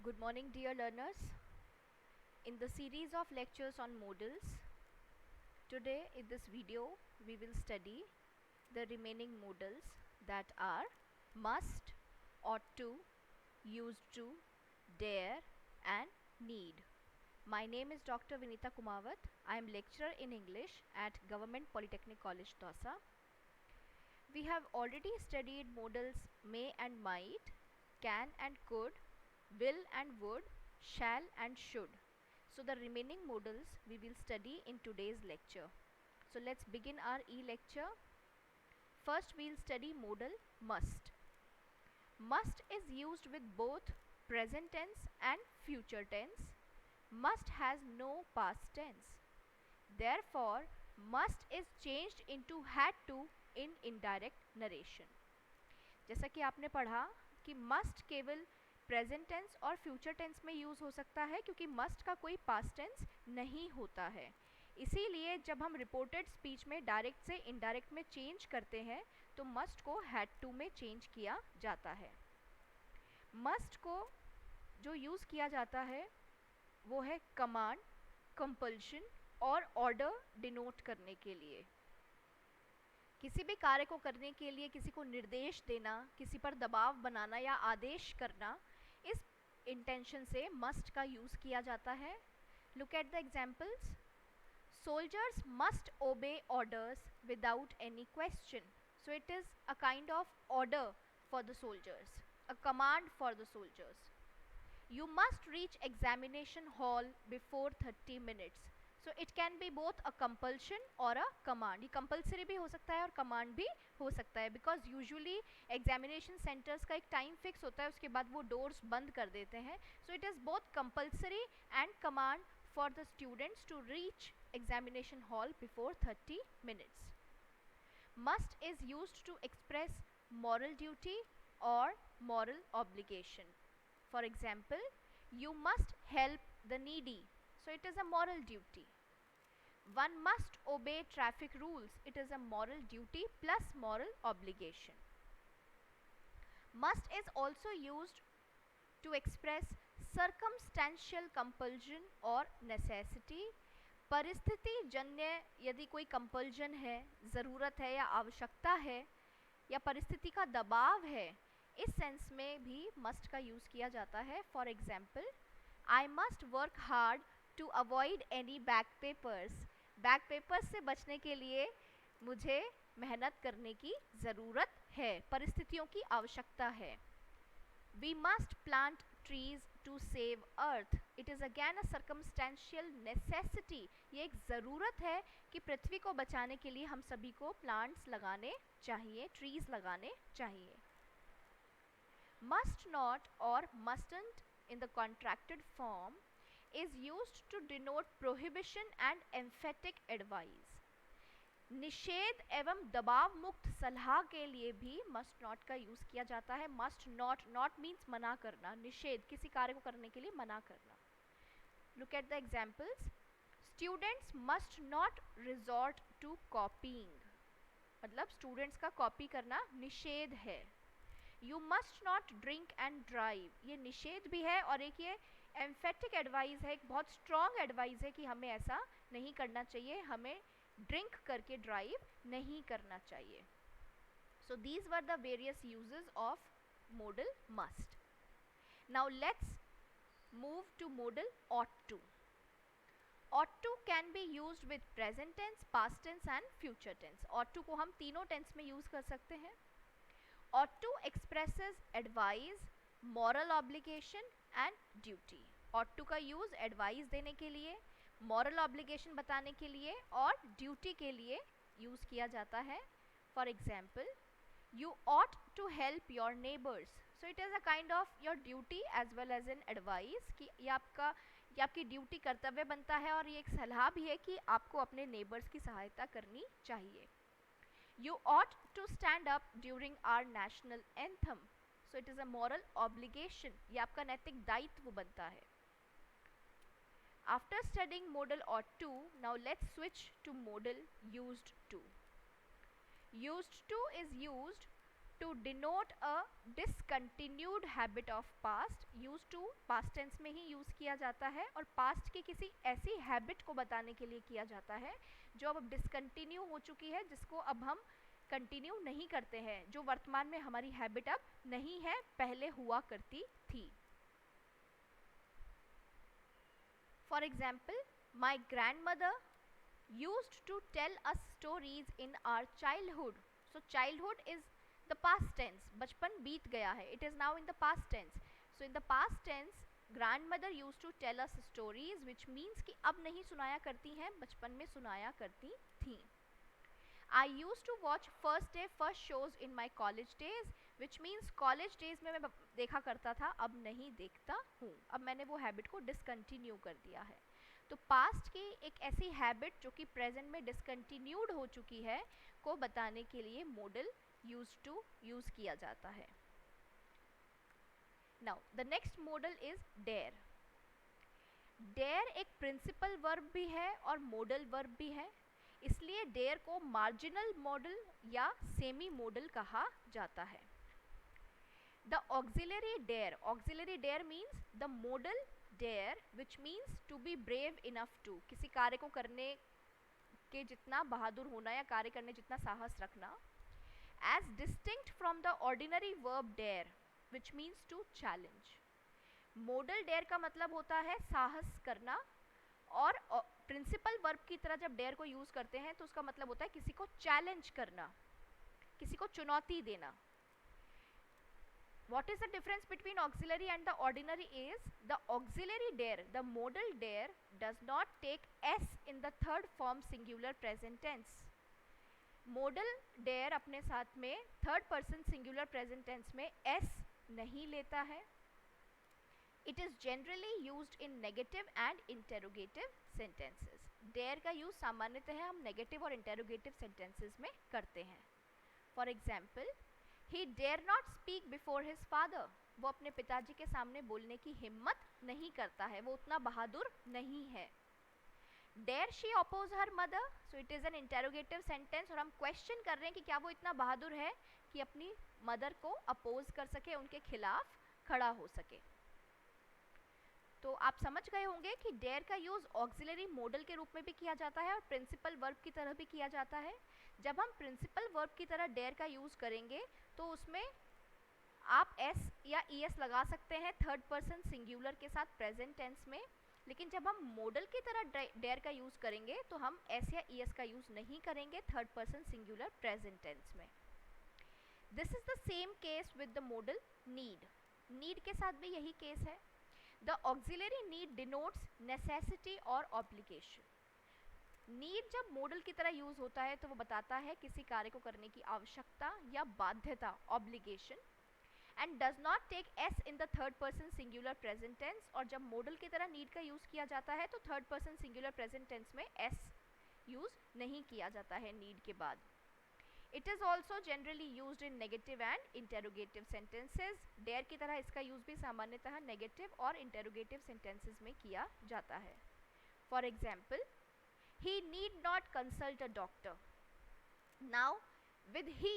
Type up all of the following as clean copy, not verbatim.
Good morning, dear learners. In the series of lectures on modals, today in this video we will study the remaining modals that are must, ought to, used to, dare and need. My name is Dr. Vinita Kumawat. I am lecturer in English at Government Polytechnic College, Dausa. We have already studied modals may and might, can and could, will and would, shall and should. So the remaining modals we will study in today's lecture. So let's begin our e-lecture. First we will study modal must. Must is used with both present tense and future tense. Must has no past tense. Therefore, must is changed into had to in indirect narration. जैसा कि आपने पढ़ा कि must केवल present tense और future tense में use हो सकता है क्योंकि मस्ट का कोई पास्ट टेंस नहीं होता है. इसीलिए जब हम रिपोर्टेड स्पीच में डायरेक्ट से इनडायरेक्ट में चेंज करते हैं तो मस्ट को हैड टू में चेंज किया जाता है. मस्ट को जो यूज़ किया जाता है वो है कमांड, कंपल्शन और ऑर्डर डिनोट करने के लिए. किसी भी कार्य को करने के लिए किसी को निर्देश देना, किसी पर दबाव बनाना या आदेश करना, इस इंटेंशन से मस्ट का यूज़ किया जाता है. Look at the examples. Soldiers must ओबे orders without any question. So it is a kind of order for the soldiers, a command for the soldiers. You must reach examination hall before 30 minutes. So it can be both a compulsion or a command. ये compulsory भी हो सकता है और command भी हो सकता है because usually examination centers का एक time fix होता है, उसके बाद वो doors बंद कर देते हैं. So it is both compulsory and command for the students to reach examination hall before 30 minutes. Must is used to express moral duty or moral obligation. For example, you must help the needy. So it is a moral duty. One must obey traffic rules. It is a moral duty plus moral obligation. Must is also used to express circumstantial compulsion or necessity. परिस्थिति जन्य यदि कोई compulsion है, ज़रूरत है या आवश्यकता है या परिस्थिति का दबाव है, इस सेंस में भी मस्ट का यूज़ किया जाता है. For example, I must work hard to avoid any back papers. Back papers से बचने के लिए मुझे मेहनत करने की ज़रूरत है, परिस्थितियों की आवश्यकता है. We must plant trees to save earth. It is again a circumstantial necessity. ये एक ज़रूरत है कि पृथ्वी को बचाने के लिए हम सभी को प्लांट्स लगाने चाहिए, ट्रीज लगाने चाहिए. Must not or mustn't in the contracted form is used to denote prohibition and emphatic advice. निषेध एवं दबाव मुक्त सलाह के लिए भी must not का यूज़ किया जाता है. must not, not means मना करना, निषेध किसी कार्य को करने के लिए मना करना. Look at the examples. Students must not resort to copying. मतलब स्टूडेंट्स का कॉपी करना निषेध है. You must not drink and drive. ये निषेध भी है और एक ये एम्फेटिक एडवाइस है, एक बहुत स्ट्रॉन्ग एडवाइस है कि हमें ऐसा नहीं करना चाहिए, हमें ड्रिंक करके ड्राइव नहीं करना चाहिए. So these were the various uses of modal must. Now let's move to modal ought to. ought to can be used with present tense, past tense and future tense. ought to को हम तीनों tense में use कर सकते हैं. ought to expresses advice, moral obligation and duty. ought to का use advice देने के लिए, moral obligation बताने के लिए और duty के लिए यूज़ किया जाता है. For example, you ought to help your neighbors. So it is a kind of your duty as well as an advice कि ये आपकी ड्यूटी कर्तव्य बनता है और ये एक सलाह भी है कि आपको अपने नेबर्स की सहायता करनी चाहिए. You ought to stand up during our national anthem. So it is a moral obligation. ये आपका नैतिक दायित्व बनता है. After studying modal ought to, now let's switch to modal used to. Used to is used to denote a discontinued habit of past, use to past tense में ही use किया जाता है और पास्ट की किसी ऐसी हैबिट को बताने के लिए किया जाता है जो अब डिसकंटिन्यू हो चुकी है, जिसको अब हम कंटिन्यू नहीं करते हैं, जो वर्तमान में हमारी हैबिट अब नहीं है, पहले हुआ करती थी. For example, my grandmother used to tell us stories in our childhood. So childhood is the past tense. बचपन बीत गया है. It is now in the past tense. So in the past tense, grandmother used to tell us stories, which means कि अब नहीं सुनाया करती हैं, बचपन में सुनाया करती थी. I used to watch first day first shows in my college days, which means college days में मैं देखा करता था, अब नहीं देखता हूँ. अब मैंने वो हैबिट को डिसकंटिन्यू कर दिया है. तो पास्ट की एक ऐसी हैबिट जो कि प्रेजेंट में डिसकंटिन्यूड हो चुकी है को बताने के लिए मॉडल यूज किया जाता है. Now the next modal is dare. Dare एक प्रिंसिपल वर्ब भी है और मॉडल वर्ब भी है, इसलिए डेयर को मार्जिनल मॉडल या सेमी मॉडल कहा जाता है. The auxiliary dare means the modal dare, which means to be brave enough to, किसी कार्य को करने के जितना बहादुर होना या कार्य करने जितना साहस रखना. as distinct from the ordinary verb dare, which means to challenge. modal dare का मतलब होता है साहस करना, और प्रिंसिपल वर्ब की तरह जब dare को यूज करते हैं तो उसका मतलब होता है किसी को चैलेंज करना, किसी को चुनौती देना. What is the difference between auxiliary and the ordinary is the auxiliary dare, the modal dare does not take s in the third form singular present tense. Modal dare अपने साथ में third person singular present tense में s नहीं लेता है. It is generally used in negative and interrogative sentences. Dare का use सामान्यतः हम negative और interrogative sentences में करते हैं. For example, He dare not speak before his father. वो अपने पिताजी के सामने बोलने की हिम्मत नहीं करता है, वो उतना बहादुर नहीं है. Dare she oppose her mother? So it is an interrogative sentence और हम क्वेश्चन कर रहे हैं कि क्या वो इतना बहादुर है कि अपनी मदर को अपोज कर सके, उनके खिलाफ खड़ा हो सके. तो आप समझ गए होंगे कि डेयर का यूज ऑक्सिलरी मॉडल के रूप में भी किया जाता है और प्रिंसिपल वर्ब की तरह भी किया जाता है. जब हम प्रिंसिपल वर्ब की तरह डेयर का यूज करेंगे तो उसमें आप एस या ई एस लगा सकते हैं थर्ड पर्सन सिंगुलर के साथ प्रेजेंट टेंस में, लेकिन जब हम मॉडल की तरह डेयर का यूज करेंगे तो हम एस या ई एस का यूज नहीं करेंगे third person singular present tense में. This is the same case with the modal need. Need के साथ भी यही केस है. The auxiliary need denotes necessity और obligation. Need जब मॉडल की तरह यूज होता है तो वो बताता है किसी कार्य को करने की आवश्यकता या बाध्यता, obligation, and does not take s in the third person singular present tense. और जब मॉडल की तरह need का यूज किया जाता है तो third person singular present tense में s यूज नहीं किया जाता है need के बाद. It is also generally used in negative and interrogative sentences. Dare की तरह इसका यूज भी सामान्यतः negative और interrogative sentences में किया जाता है. For example, he need not consult a doctor. Now, with he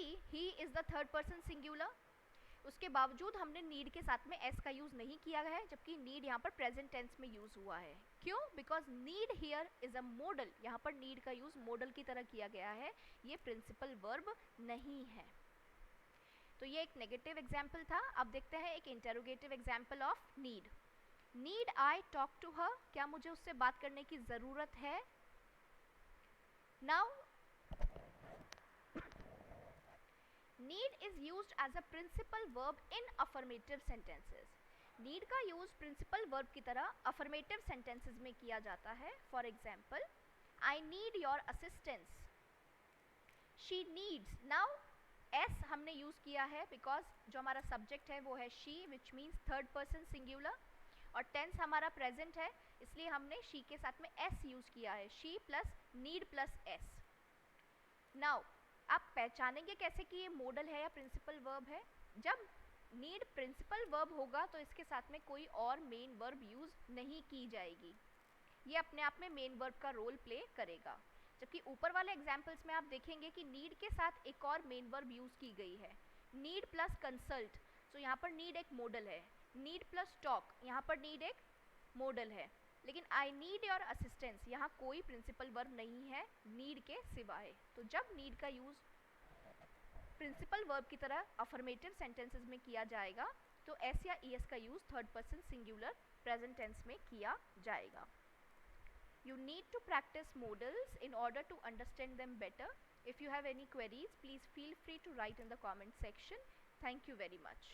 is the third person singular. उसके बावजूद हमने need के साथ में s का यूज नहीं किया है, जबकि need यहाँ पर present tense में यूज हुआ है. क्यों? Because need here is a modal. यहाँ पर need का यूज modal की तरह किया गया है, ये principal verb नहीं है. तो ये एक negative example था. अब देखते हैं एक interrogative example of need. Need I talk to her? क्या मुझे उससे बात करने की ज़रूरत है? Now, need is used as a principal verb in affirmative sentences. Need का यूज प्रिंसिपल वर्ब की तरह अफर्मेटिव सेंटेंसेस में किया जाता है. For example, I need your assistance. She needs. Now S हमने यूज किया है बिकॉज जो हमारा सब्जेक्ट है वो है she, which means third person singular, और टेंस हमारा प्रेजेंट है, इसलिए हमने शी के साथ में एस यूज किया है. She plus need plus S. Now आप पहचानेंगे कैसे कि ये मॉडल है या प्रिंसिपल वर्ब है? जब नीड प्रिंसिपल वर्ब होगा तो इसके साथ में कोई और मेन वर्ब यूज नहीं की जाएगी, ये अपने आप में मेन वर्ब का रोल प्ले करेगा. जबकि ऊपर वाले एग्जाम्पल्स में आप देखेंगे कि नीड के साथ एक और मेन वर्ब यूज की गई है. नीड प्लस कंसल्ट, सो यहाँ पर नीड एक मॉडल है, नीड प्लस टॉक, यहाँ पर नीड एक मॉडल है, लेकिन आई नीड योर असिस्टेंस यहाँ कोई प्रिंसिपल वर्ब नहीं है नीड के सिवाय। तो जब नीड का यूज़ प्रिंसिपल वर्ब की तरह अफर्मेटिव सेंटेंसेस में किया जाएगा तो एस या ई एस का use third person singular present tense में किया जाएगा। You need to practice modals in order to understand them better. If you have any queries, please feel free to write in the comment section. Thank you very much.